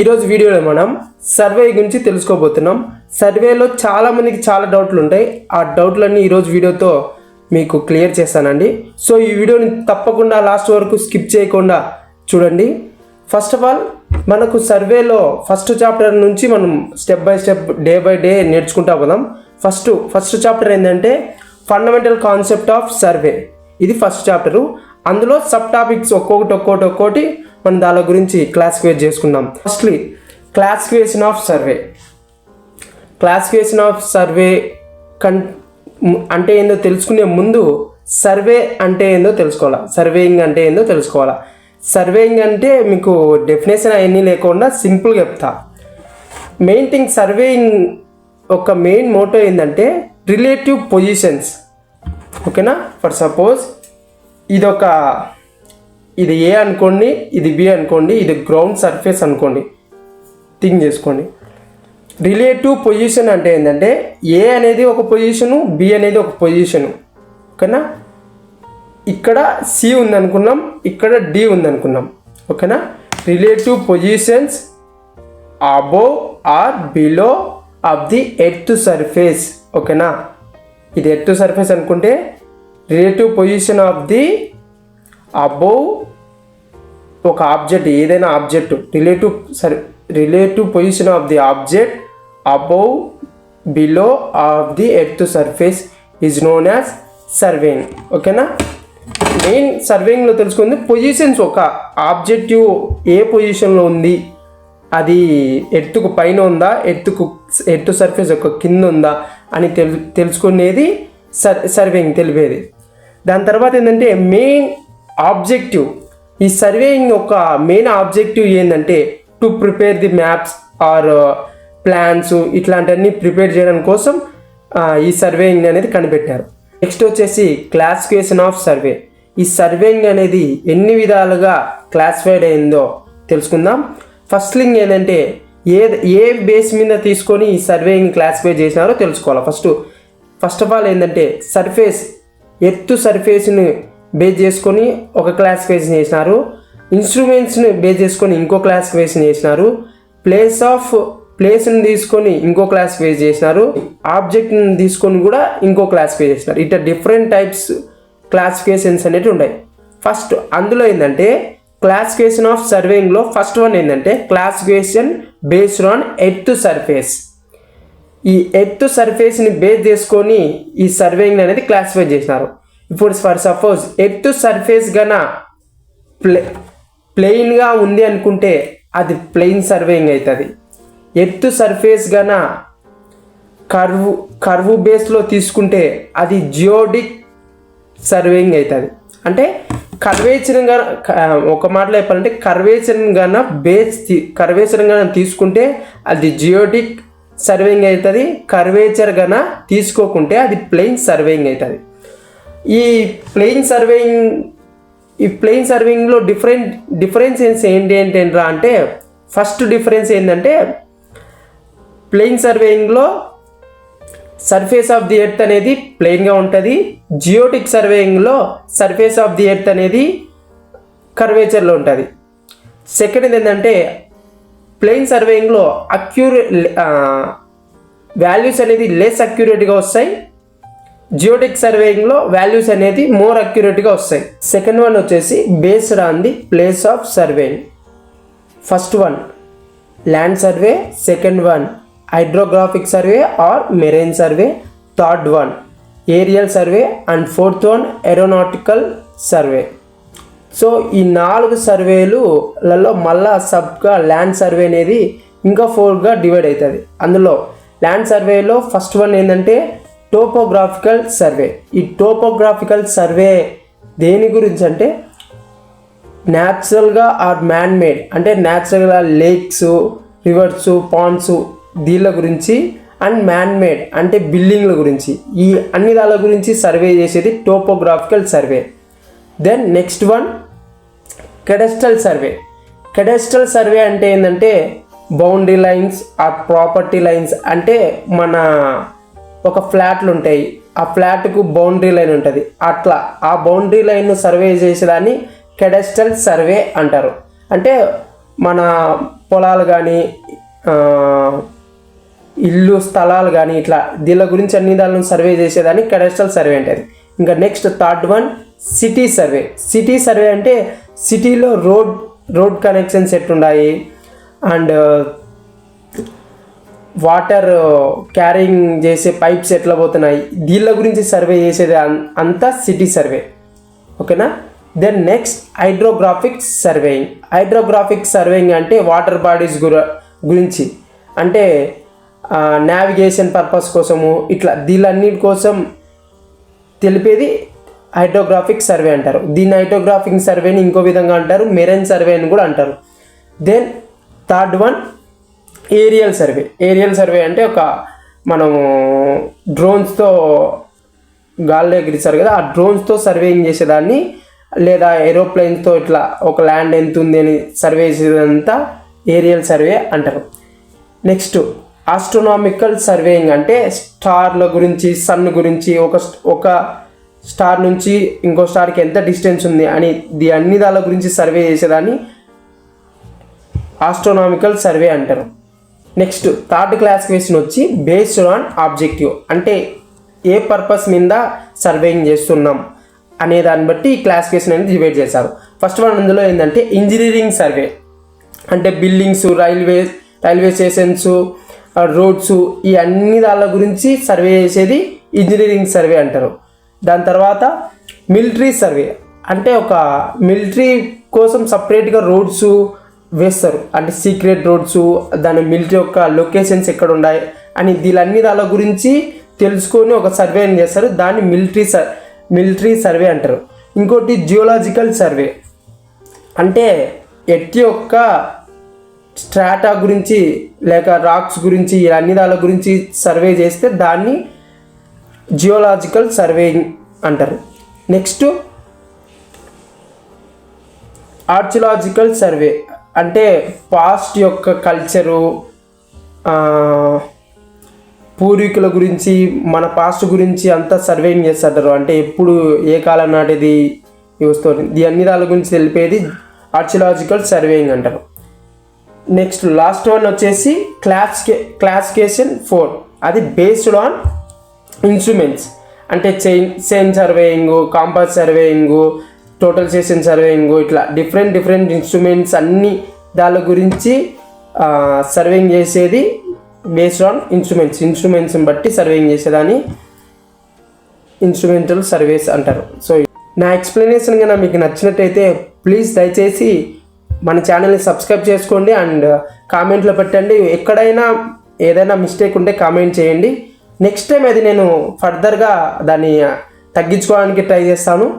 ఈరోజు వీడియోలో మనం సర్వే గురించి తెలుసుకోబోతున్నాం. సర్వేలో చాలా మందికి చాలా డౌట్లు ఉంటాయి. ఆ డౌట్లన్నీ ఈరోజు వీడియోతో మీకు క్లియర్ చేస్తానండి. సో ఈ వీడియోని తప్పకుండా లాస్ట్ వరకు స్కిప్ చేయకుండా చూడండి. ఫస్ట్ ఆఫ్ ఆల్ మనకు సర్వేలో ఫస్ట్ చాప్టర్ నుంచి మనం step by step day by day నేర్చుకుంటా పోదాం. ఫస్ట్ చాప్టర్ ఏంటంటే ఫండమెంటల్ కాన్సెప్ట్ ఆఫ్ సర్వే. ఇది ఫస్ట్ చాప్టరు. అందులో సబ్ టాపిక్స్ ఒక్కొక్కటి మనం దాని గురించి క్లాసిఫై చేసుకుందాం. Firstly classification of survey. Classification of survey అంటే ఏందో తెలుసుకునే ముందు సర్వే అంటే ఏందో తెలుసుకోవాలా, సర్వేయింగ్ అంటే ఏందో తెలుసుకోవాలా. సర్వేయింగ్ అంటే మీకు డెఫినేషన్ అవన్నీ లేకుండా సింపుల్గా చెప్తా. మెయిన్ థింగ్ సర్వేయింగ్ ఒక మెయిన్ మోటో ఏంటంటే రిలేటివ్ పొజిషన్స్. ఓకేనా? ఫర్ సపోజ్ ఇది ఏ అనుకోండి, ఇది బి అనుకోండి, ఇది గ్రౌండ్ సర్ఫేస్ అనుకోండి. థింక్ చేసుకోండి. రిలేటివ్ పొజిషన్ అంటే ఏంటంటే ఏ అనేది ఒక పొజిషను, బి అనేది ఒక పొజిషను. ఓకేనా? ఇక్కడ సి ఉందనుకున్నాం, ఇక్కడ డి ఉందనుకున్నాం. ఓకేనా? Relative positions above or below of the earth surface. ఓకేనా? ఇది ఎర్త్ సర్ఫేస్ అనుకుంటే relative position of the above ఒక ఆబ్జెక్ట్, ఏదైనా object, relative position of the object above below of the earth surface is known as surveying. ఓకేనా? Main సర్వేయింగ్లో తెలుసుకుంది పొజిషన్స్. ఒక ఆబ్జెక్టివ్ ఏ పొజిషన్లో ఉంది, అది ఎర్త్కు పైన ఉందా, ఎర్త్ సర్ఫేస్ యొక్క కింద ఉందా అని తెలుసుకునేది సర్వేయింగ్ తెలిపేది. దాని తర్వాత ఏంటంటే మెయిన్ ఆబ్జెక్టివ్. ఈ సర్వేయింగ్ యొక్క మెయిన్ ఆబ్జెక్టివ్ ఏంటంటే to prepare the maps or plans, ఇట్లాంటివన్నీ ప్రిపేర్ చేయడం కోసం ఈ సర్వేయింగ్ అనేది కనిపెట్టారు. నెక్స్ట్ వచ్చేసి క్లాసిఫికేషన్ ఆఫ్ సర్వే. ఈ సర్వేయింగ్ అనేది ఎన్ని విధాలుగా క్లాసిఫైడ్ అయిందో తెలుసుకుందాం. ఫస్ట్ థింగ్ ఏంటంటే ఏ బేస్ మీద తీసుకొని ఈ సర్వేయింగ్ క్లాసిఫై చేసినారో తెలుసుకోవాలి. ఫస్ట్ ఆఫ్ ఆల్ ఏంటంటే సర్ఫేస్, ఎర్త్ సర్ఫేస్ని బేస్ చేసుకొని ఒక క్లాసిఫికేషన్ చేసినారు. ఇన్స్ట్రుమెంట్స్ని బేస్ చేసుకొని ఇంకో క్లాసిఫికేషన్ చేసినారు. ప్లేస్ని తీసుకొని ఇంకో క్లాసిఫై చేసినారు. ఆబ్జెక్ట్ని తీసుకొని కూడా ఇంకో క్లాసిఫై చేసినారు. ఇట్లా డిఫరెంట్ టైప్స్ క్లాసిఫికేషన్స్ అనేవి ఉన్నాయి. ఫస్ట్ అందులో ఏంటంటే క్లాసిఫికేషన్ ఆఫ్ సర్వేయింగ్లో ఫస్ట్ వన్ ఏంటంటే classification based on earth surface. ఈ ఎర్త్ సర్ఫేస్ని బేస్ చేసుకొని ఈ సర్వేయింగ్ అనేది క్లాసిఫై చేసినారు. ఇప్పుడు ఫర్ సపోజ్ ఎర్త్ సర్ఫేస్ గన ప్లెయిన్గా ఉంది అనుకుంటే అది ప్లెయిన్ సర్వేయింగ్ అవుతుంది. ఎర్త్ సర్ఫేస్ గన కర్వ్ బేస్లో తీసుకుంటే అది జియోడిక్ సర్వేయింగ్ అవుతుంది. అంటే కర్వేచర్ గన, ఒక మాటలో చెప్పాలంటే కర్వేచర్ గన తీసుకుంటే అది జియోడిక్ సర్వేయింగ్ అవుతుంది. కర్వేచర్ గన తీసుకోకుంటే అది ప్లెయిన్ సర్వేయింగ్ అవుతుంది. ఈ ప్లెయిన్ సర్వేయింగ్లో డిఫరెన్స్ ఏంటంటే అంటే ఫస్ట్ డిఫరెన్స్ ఏంటంటే ప్లెయిన్ సర్వేయింగ్లో సర్ఫేస్ ఆఫ్ ది ఎర్త్ అనేది ప్లెయిన్గా ఉంటుంది. జియోటిక్ సర్వేయింగ్లో సర్ఫేస్ ఆఫ్ ది ఎర్త్ అనేది కర్వేచర్లో ఉంటుంది. సెకండ్ ఏంటంటే ప్లెయిన్ సర్వేయింగ్లో వాల్యూస్ అనేది లెస్ అక్యురేట్గా వస్తాయి. జియోటిక్ సర్వేయింగ్లో వాల్యూస్ అనేది మోర్ అక్యురేట్గా వస్తాయి. సెకండ్ వన్ వచ్చేసి based on the place of surveying. First one land survey, second one hydrographic survey or marine survey, third one aerial survey and fourth one aeronautical survey. So ఈ 4 సర్వేలలో మళ్ళా సబ్గా land survey అనేది ఇంకా 4గా divide అవుతుంది. అందులో land సర్వేలో first one ఏంటంటే topographical survey. ఈ topographical survey దేని గురించి అంటే న్యాచురల్గా ఆర్ మ్యాన్ మేడ్, అంటే న్యాచురల్గా లేక్స్, రివర్స్, పాండ్స్ దీళ్ళ గురించి, అండ్ మ్యాన్ మేడ్ అంటే బిల్డింగ్ల గురించి, ఈ అన్ని దాళ్ళ గురించి సర్వే చేసేది topographical survey. Then next one cadastral survey. Cadastral survey అంటే ఏంటంటే boundary lines or property lines. అంటే మన ఒక ఫ్లాట్లు ఉంటాయి, ఆ ఫ్లాట్కు బౌండరీ లైన్ ఉంటుంది, అట్లా ఆ బౌండరీ లైన్ సర్వే చేసేదాన్ని కెడస్ట్రల్ సర్వే అంటారు. అంటే మన పొలాలు కానీ ఇల్లు స్థలాలు కానీ ఇట్లా దీని గురించి అన్ని దానిని సర్వే చేసేదాన్ని కడస్ట్రల్ సర్వే అంటారు. ఇంకా next third one city survey. City survey అంటే సిటీలో రోడ్ కనెక్షన్స్ ఎట్లున్నాయి అండ్ వాటర్ క్యారింగ్ చేసే పైప్స్ ఎట్లా పోతున్నాయి దీళ్ళ గురించి సర్వే చేసేది అంతా సిటీ సర్వే. ఓకేనా. Then next hydrographic surveying. Hydrographic surveying అంటే వాటర్ బాడీస్ గురించి అంటే నావిగేషన్ పర్పస్ కోసము ఇట్లా దీళ్ళన్నిటి కోసం తెలిపేది హైడ్రోగ్రాఫిక్ సర్వే అంటారు. దీన్ని హైడ్రోగ్రాఫిక్ సర్వేని ఇంకో విధంగా అంటారు, మెరైన్ సర్వే అని కూడా అంటారు. Then third one aerial survey. Aerial survey అంటే మనము డ్రోన్స్తో గాల్లో ఎగిరిస్తారు కదా, ఆ డ్రోన్స్తో సర్వేయింగ్ చేసేదాన్ని లేదా ఏరోప్లేన్స్తో ఇట్లా ఒక ల్యాండ్ ఎంత ఉంది అని సర్వే చేసేదంతా ఏరియల్ సర్వే అంటారు. నెక్స్ట్ ఆస్ట్రోనామికల్ సర్వేయింగ్ అంటే స్టార్ల గురించి, సన్ గురించి, ఒక స్టార్ నుంచి ఇంకో స్టార్కి ఎంత డిస్టెన్స్ ఉంది అని అన్ని దాని గురించి సర్వే చేసేదాన్ని ఆస్ట్రోనామికల్ సర్వే అంటారు. నెక్స్ట్ థర్డ్ క్లాసిఫికేషన్ వచ్చి బేస్డ్ ఆన్ ఆబ్జెక్టివ్ అంటే ఏ పర్పస్ మీద సర్వేయింగ్ చేస్తున్నాం అనే దాన్ని బట్టి ఈ క్లాసిఫికేషన్ అనేది డివైడ్ చేశారు. ఫస్ట్ వన్ అందులో ఏంటంటే ఇంజనీరింగ్ సర్వే అంటే బిల్డింగ్స్, రైల్వే స్టేషన్స్, రోడ్స్ ఈ అన్ని దాని గురించి సర్వే చేసేది ఇంజనీరింగ్ సర్వే అంటారు. దాని తర్వాత మిలిటరీ సర్వే అంటే ఒక మిలిటరీ కోసం సపరేట్గా రోడ్స్ వేస్తారు అంటే సీక్రెట్ రోడ్స్, దాని మిలిటరీ యొక్క లొకేషన్స్ ఎక్కడ ఉన్నాయి అని దీని దాని గురించి తెలుసుకొని ఒక సర్వే చేస్తారు, దాన్ని మిలిటరీ సర్వే అంటారు. ఇంకోటి జియోలాజికల్ సర్వే అంటే ఎర్త్ యొక్క స్ట్రాటా గురించి లేక రాక్స్ గురించి అన్ని దాని గురించి సర్వే చేస్తే దాన్ని జియోలాజికల్ సర్వేయింగ్ అంటారు. నెక్స్ట్ ఆర్చియలాజికల్ సర్వే అంటే పాస్ట్ యొక్క కల్చరు, పూర్వీకుల గురించి, మన పాస్ట్ గురించి అంతా సర్వేయింగ్ చేస్తుంటారు. అంటే ఎప్పుడు ఏ కాలం నాటిది వస్తుంది అన్ని దాని గురించి తెలిపేది ఆర్చియలాజికల్ సర్వేయింగ్ అంటారు. నెక్స్ట్ లాస్ట్ వన్ వచ్చేసి క్లాసిఫికేషన్ 4. అది బేస్డ్ ఆన్ ఇన్స్ట్రుమెంట్స్ అంటే chain surveying, compass surveying, total station surveying ఇట్లా డిఫరెంట్ ఇన్స్ట్రుమెంట్స్ అన్ని దాని గురించి సర్వేయింగ్ చేసేది బేస్డ్ ఆన్ ఇన్స్ట్రుమెంట్స్ని బట్టి సర్వేయింగ్ చేసేదాన్ని ఇన్స్ట్రుమెంటల్ సర్వేస్ అంటారు. సో నా ఎక్స్ప్లెనేషన్ కన్నా మీకు నచ్చినట్టయితే ప్లీజ్ దయచేసి మన ఛానల్ని సబ్స్క్రైబ్ చేసుకోండి అండ్ కామెంట్లో పెట్టండి. ఎక్కడైనా ఏదైనా మిస్టేక్ ఉంటే కామెంట్ చేయండి. నెక్స్ట్ టైం అది నేను ఫర్దర్గా దాన్ని తగ్గించుకోవడానికి ట్రై చేస్తాను.